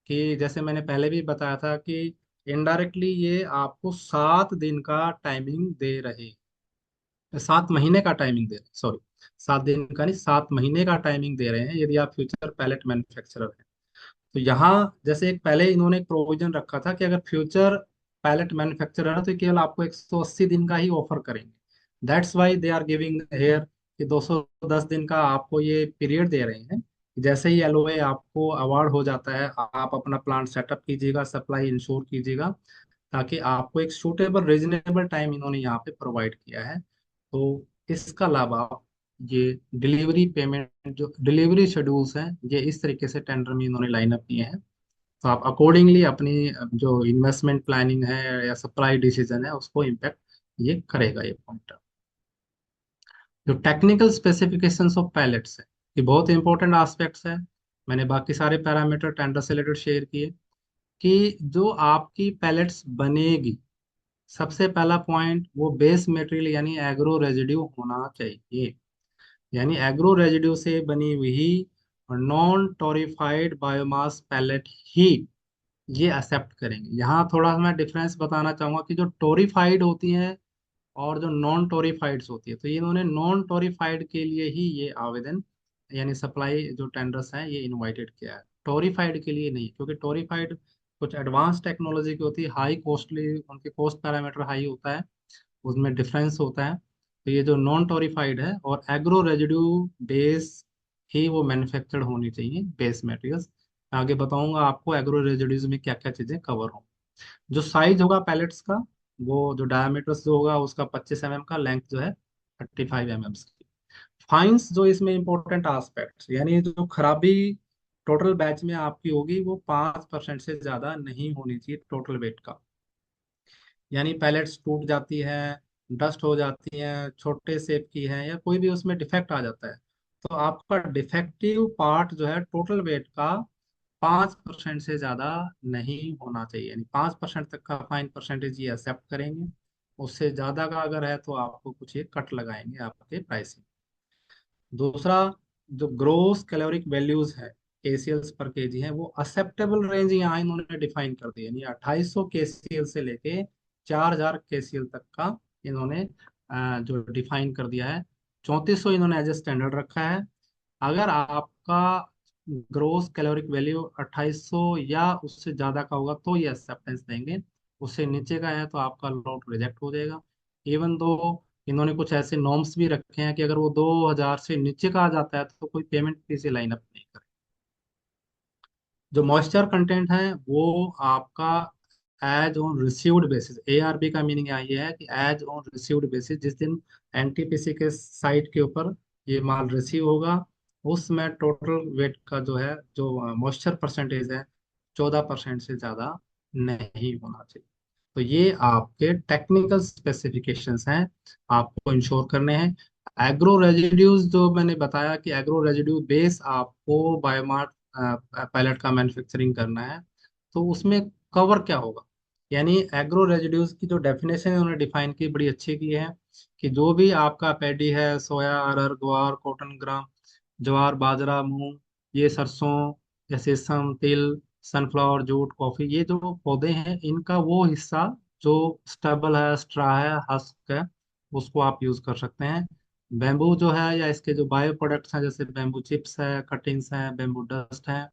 कि जैसे मैंने पहले भी बताया था कि इनडायरेक्टली ये आपको 7 दिन का टाइमिंग दे रहे, 7 महीने का टाइमिंग दे रहे, सॉरी 7 दिन का नहीं 7 महीने का टाइमिंग दे रहे हैं यदि आप फ्यूचर पैलेट मैन्युफैक्चरर हैं। तो यहाँ जैसे एक पहले इन्होंने एक प्रोविजन रखा था कि अगर फ्यूचर पैलेट मैन्युफैक्चरर है तो केवल आपको 180 दिन का ही ऑफर करेंगे। That's why they are giving here कि 210 दिन का आपको ये पीरियड दे रहे हैं जैसे ही एलओए आपको अवार्ड हो जाता है, आप अपना प्लांट सेटअप कीजिएगा, सप्लाई इंश्योर कीजिएगा, ताकि आपको एक सूटेबल रीजनेबल टाइम इन्होंने यहाँ पे प्रोवाइड किया है। तो इसका लाभ आप, ये डिलीवरी पेमेंट जो डिलीवरी शेड्यूल्स हैं, ये इस तरीके से टेंडर में इन्होंने लाइन अप किए हैं। तो आप अकॉर्डिंगली अपनी जो इन्वेस्टमेंट प्लानिंग है या सप्लाई डिसीजन है उसको इम्पेक्ट ये करेगा ये पॉइंट। जो टेक्निकल स्पेसिफिकेशंस ऑफ पैलेट्स है, ये बहुत इंपॉर्टेंट एस्पेक्ट्स है। मैंने बाकी सारे पैरामीटर टेंडर से रिलेटेड शेयर किए कि जो आपकी पैलेट्स बनेगी, सबसे पहला पॉइंट वो बेस मटेरियल यानी एग्रो रेजिड्यू होना चाहिए। यानी एग्रो रेजिड्यू से बनी हुई नॉन टोरिफाइड बायोमास पैलेट ही ये एक्सेप्ट करेंगे। यहाँ थोड़ा सा मैं डिफरेंस बताना चाहूंगा कि जो टोरिफाइड होती हैं और जो नॉन टोरिफाइड्स होती है, तो ये इन्होंने नॉन टोरिफाइड के लिए ही ये आवेदन यानी सप्लाई जो टेंडर्स हैं ये इनवाइटेड किया है, टोरिफाइड के लिए नहीं, क्योंकि टोरिफाइड कुछ एडवांस टेक्नोलॉजी की होती है, हाई कॉस्टली, उनके कॉस्ट पैरामीटर हाई होता है, उसमें डिफरेंस होता है। तो ये जो नॉन टोरिफाइड है और एग्रो रेजिड्यू बेस ही वो मैन्युफैक्चर्ड होनी चाहिए बेस मटेरियल्स। आगे बताऊंगा आपको एग्रो रेजिड्यूज में क्या क्या चीजें कवर हों। जो साइज होगा पैलेट्स का, वो जो डायमीटर जो होगा उसका 25 mm का, लेंथ जो है 35 mm की। फाइंस जो इसमें इंपॉर्टेंट एस्पेक्ट, यानी जो खराबी टोटल बैच में आपकी होगी वो 5% से ज्यादा नहीं होनी चाहिए टोटल वेट का। यानी पैलेट्स टूट जाती है, डस्ट हो जाती है, छोटे शेप की है, या कोई भी उसमें डिफेक्ट आ जाता है, तो आपका डिफेक्टिव पार्ट जो है टोटल वेट का 5% से ज्यादा नहीं होना चाहिए। यानी 5% तक का फाइन परसेंटेज ये एक्सेप्ट करेंगे। उससे ज्यादा का अगर है तो आपको कुछ ये कट लगाएंगे आपके प्राइसिंग। दूसरा, जो ग्रोस कैलोरिक वैल्यूज है, केसीएल्स पर केजी है, वो एक्सेप्टेबल रेंज यहाँ इन्होंने डिफाइन कर दी है। यानी 2800 केसीएल से लेके 4000 केसीएल तक का इन्होंने जो डिफाइन कर दिया है। 3400 इन्होंने एज ए स्टैंडर्ड रखा है। अगर आपका ग्रोस कैलोरिक वैल्यू 2800 या उससे ज्यादा का होगा तो ये एक्सेप्टेंस देंगे, उससे नीचे का है तो आपका लॉट रिजेक्ट हो जाएगा। इवन दो इन्होंने कुछ ऐसे नॉर्म्स भी रखे हैं कि अगर वो 2000 से नीचे का आ जाता है तो कोई पेमेंट फी से लाइन अप नहीं करे। जो मॉइस्चर कंटेंट है वो आपका as on received basis, ARB का मीनिंग यहाँ ये है कि एज ऑन रिसीव्ड बेसिस, जिस दिन एनटीपीसी के साइट के ऊपर ये माल रिसीव होगा, उसमें टोटल वेट का जो है, जो मॉइस्चर परसेंटेज है, 14% से ज्यादा नहीं होना चाहिए। तो ये आपके टेक्निकल स्पेसिफिकेशंस हैं, आपको इंश्योर करने हैं। एग्रो रेजिड्यूज जो मैंने बताया कि एग्रो रेजिड्यू बेस आपको बायोमास पैलेट का मैन्युफैक्चरिंग करना है, तो उसमें कवर क्या होगा। यानी एग्रो रेजिड्यूज की जो डेफिनेशन उन्होंने डिफाइन की बड़ी अच्छी की है कि जो भी आपका पैडी है, सोया, अरहर, ग्वार, कॉटन ग्राम, ज्वार, बाजरा, मूंग, ये सरसों या सेसम, तिल, सनफ्लावर, जूट, कॉफी, ये जो पौधे हैं इनका वो हिस्सा जो स्टेबल है, स्ट्रा है, हस्क है, उसको आप यूज कर सकते हैं। बेम्बू जो है या इसके जो बायो प्रोडक्ट्स हैं जैसे बेम्बू चिप्स है, कटिंग्स हैं, बेम्बू डस्ट है,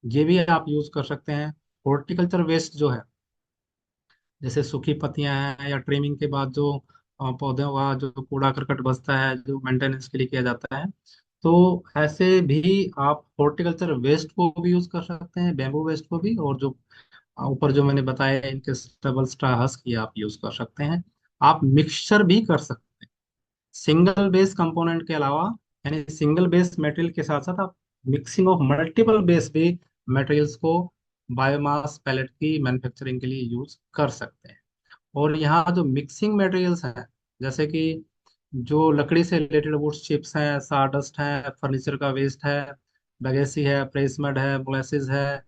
ये भी आप यूज कर सकते हैं। हॉर्टिकल्चर वेस्ट जो है, जैसे सूखी पत्तियां हैं या ट्रिमिंग के बाद जो पौधों का जो कूड़ा करकट बचता है जो मेंटेनेंस के लिए किया जाता है, तो ऐसे भी आप हॉर्टिकल्चर वेस्ट को भी यूज कर सकते हैं, बेम्बू वेस्ट को भी, और जो ऊपर जो मैंने बताया इनके डबल स्ट्रा हस्क, ये आप यूज कर सकते हैं। आप मिक्सचर भी कर सकते हैं सिंगल बेस कंपोनेंट के अलावा, यानी सिंगल बेस मटेरियल के साथ साथ आप मिक्सिंग ऑफ मल्टीपल बेस भी मटेरियल्स को बायोमास पैलेट की मैन्युफैक्चरिंग के लिए यूज कर सकते हैं। और यहाँ जो मिक्सिंग मटेरियल्स हैं, जैसे कि जो लकड़ी से रिलेटेड वुड चिप्स हैं, साडस्ट है, फर्नीचर का वेस्ट है, बगेसी है, प्रेसमड है, मोलेसिस है,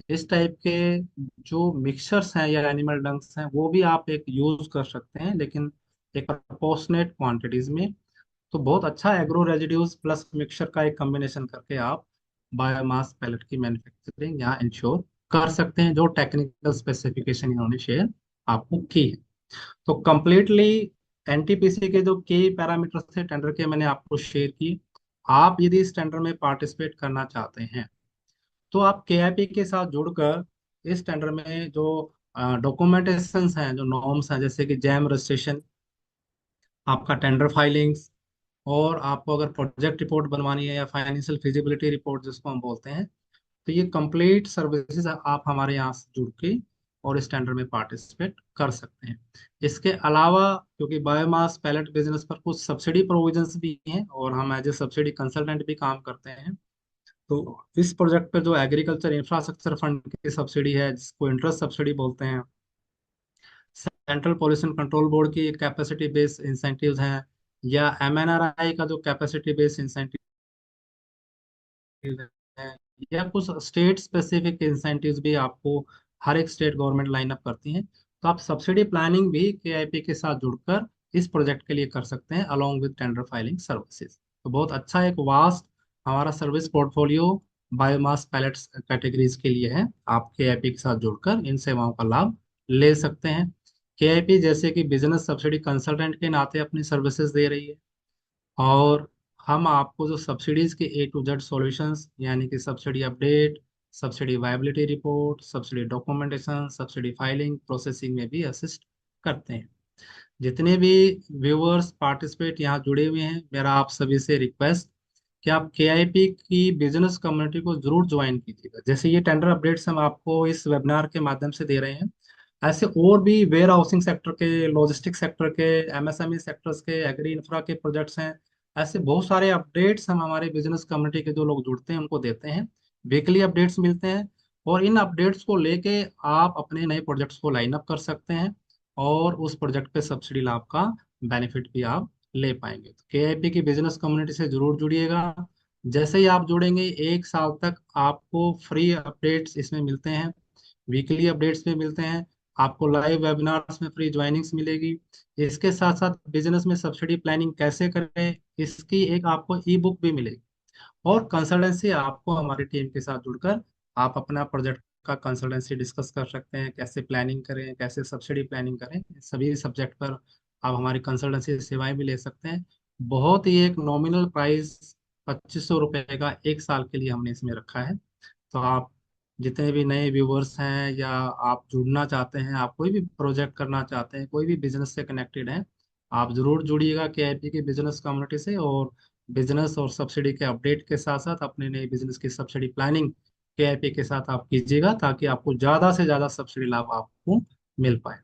इस टाइप के जो मिक्सचर्स हैं या एनिमल डंक्स हैं, वो भी आप एक यूज कर सकते हैं, लेकिन एक प्रोपोर्शनेट क्वांटिटीज में। तो बहुत अच्छा एग्रो रेजिड्यूज प्लस मिक्सचर का एक कॉम्बिनेशन करके आप बायोमास पैलेट की मैन्युफैक्चरिंग यहाँ इंश्योर कर सकते हैं, जो टेक्निकल स्पेसिफिकेशन इन्होंने शेयर आपको की है। तो कंप्लीटली एनटीपीसी के जो की पैरामीटर्स थे टेंडर के, मैंने आपको शेयर किए। आप यदि इस टेंडर में पार्टिसिपेट करना चाहते हैं तो आप केआईपी के साथ जुड़कर इस टेंडर में जो डॉक्यूमेंटेशंस हैं, जो नॉर्म्स हैं, जैसे कि जैम रजिस्ट्रेशन, आपका टेंडर फाइलिंग्स, और आपको अगर प्रोजेक्ट रिपोर्ट बनवानी है या फाइनेंशियल फिजिबिलिटी रिपोर्ट जिसको हम बोलते हैं, तो ये कंप्लीट सर्विसेज आप हमारे यहाँ से जुड़ के और इस टेंडर में पार्टिसिपेट कर सकते हैं। इसके अलावा क्योंकि बायोमास पैलेट बिजनेस पर कुछ सब्सिडी प्रोविजंस भी हैं और हम एज ए सब्सिडी कंसल्टेंट भी काम करते हैं, तो इस प्रोजेक्ट पे जो एग्रीकल्चर इंफ्रास्ट्रक्चर फंड की सब्सिडी है जिसको इंटरेस्ट सब्सिडी बोलते हैं, सेंट्रल पॉल्यूशन कंट्रोल बोर्ड की कैपेसिटी बेस्ड इंसेंटिव्स हैं, या एमएनआरआई का जो कैपेसिटी बेस्ड इंसेंटिव है, या कुछ स्टेट स्पेसिफिक इंसेंटिव्स भी आपको हर एक स्टेट गवर्नमेंट लाइन अप करती हैं, तो आप सब्सिडी प्लानिंग भी केआईपी के साथ जुड़कर इस प्रोजेक्ट के लिए कर सकते हैं along with tender filing services. तो बहुत अच्छा एक वास्ट हमारा service portfolio biomass pallets categories के लिए है। आप केआईपी के साथ जुड़कर इन सेवाओं का लाभ ले सकते हैं। केआईपी जैसे कि बिजनेस सब्सिडी कंसल्टेंट के नाते अपनी सर्विसेज दे रही है, और हम आपको जो सब्सिडीज के A to Z सॉल्यूशंस यानी कि subsidy update, subsidy viability report, subsidy documentation, subsidy filing processing में भी असिस्ट करते हैं। जितने भी व्यूअर्स पार्टिसिपेट यहाँ जुड़े हुए हैं, मेरा आप सभी से रिक्वेस्ट कि आप केआईपी की बिजनेस कम्युनिटी को जरूर ज्वाइन कीजिएगा। जैसे ये टेंडर अपडेट्स हम आपको इस वेबिनार के माध्यम से दे रहे हैं, ऐसे और भी वेयर हाउसिंग सेक्टर के, लॉजिस्टिक सेक्टर के, एमएसएमई सेक्टर्स के, एग्री इंफ्रा के प्रोजेक्ट्स हैं। ऐसे बहुत सारे अपडेट्स हम हमारे बिजनेस कम्युनिटी के जो लोग जुड़ते हैं उनको देते हैं। वीकली अपडेट्स मिलते हैं, और इन अपडेट्स को लेके आप अपने नए प्रोजेक्ट्स को लाइन अप कर सकते हैं, और उस प्रोजेक्ट पे सब्सिडी लाभ का बेनिफिट भी आप ले पाएंगे। तो केआईपी की बिजनेस कम्युनिटी से जरूर जुड़िएगा। जैसे ही आप जुड़ेंगे 1 साल तक आपको फ्री अपडेट्स इसमें मिलते हैं, वीकली अपडेट्स भी मिलते हैं, आपको लाइव वेबिनार्स में फ्री ज्वाइनिंग्स मिलेगी। इसके साथ साथ बिजनेस में सब्सिडी प्लानिंग कैसे करें इसकी एक आपको ई बुक भी मिलेगी, और कंसल्टेंसी आपको हमारी टीम के साथ जुड़कर आप अपना प्रोजेक्ट का कंसल्टेंसी डिस्कस कर सकते हैं, कैसे प्लानिंग करें, कैसे सब्सिडी प्लानिंग करें, सभी सब्जेक्ट पर आप हमारी कंसल्टेंसी सेवाएं भी ले सकते हैं। बहुत ही एक नॉमिनल प्राइस 2500 रुपये का 1 साल के लिए हमने इसमें रखा है। तो आप जितने भी नए व्यूवर्स हैं, या आप जुड़ना चाहते हैं, आप कोई भी प्रोजेक्ट करना चाहते हैं, कोई भी बिजनेस से कनेक्टेड है, आप जरूर जुड़िएगा केआईपी की बिजनेस कम्युनिटी से, और बिजनेस और सब्सिडी के अपडेट के साथ साथ अपने नए बिजनेस की सब्सिडी प्लानिंग केआईपी के साथ आप कीजिएगा, ताकि आपको ज़्यादा से ज़्यादा सब्सिडी लाभ आपको मिल पाए।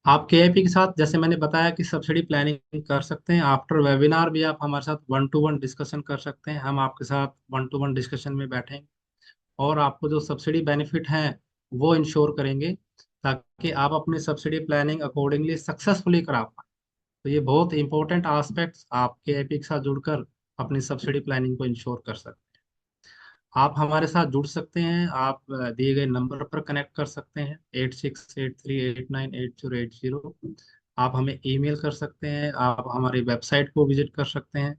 आप केआईपी के साथ जैसे मैंने बताया कि सब्सिडी प्लानिंग कर सकते हैं। आफ्टर वेबिनार भी आप हमारे साथ 1 to 1 डिस्कशन कर सकते हैं, हम आपके साथ 1 to 1 डिस्कशन में बैठेंगे और आपको जो सब्सिडी बेनिफिट हैं वो इंश्योर करेंगे, ताकि आप अपनी सब्सिडी प्लानिंग अकॉर्डिंगली सक्सेसफुली करा पाए। तो ये बहुत इंपॉर्टेंट एस्पेक्ट्स आप केआईपी के साथ जुड़कर अपनी सब्सिडी प्लानिंग को इंश्योर कर सकते हैं। आप हमारे साथ जुड़ सकते हैं, आप दिए गए नंबर पर कनेक्ट कर सकते हैं, 8683898080। आप हमें ईमेल कर सकते हैं, आप हमारी वेबसाइट को विजिट कर सकते हैं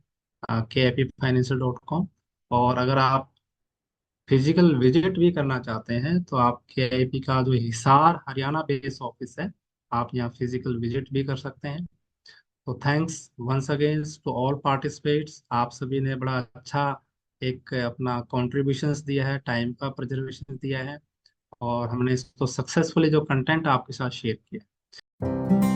kipfinancial.com। और अगर आप फिजिकल विजिट भी करना चाहते हैं तो आप केआईपी का जो हिसार हरियाणा बेस ऑफिस है, आप यहाँ फिजिकल विजिट भी कर सकते हैं। तो thanks once again to all participants, आप सभी ने बड़ा अच्छा एक अपना कॉन्ट्रीब्यूशंस दिया है, टाइम का प्रिजर्वेशन दिया है, और हमने इसको सक्सेसफुली जो कंटेंट आपके साथ शेयर किया।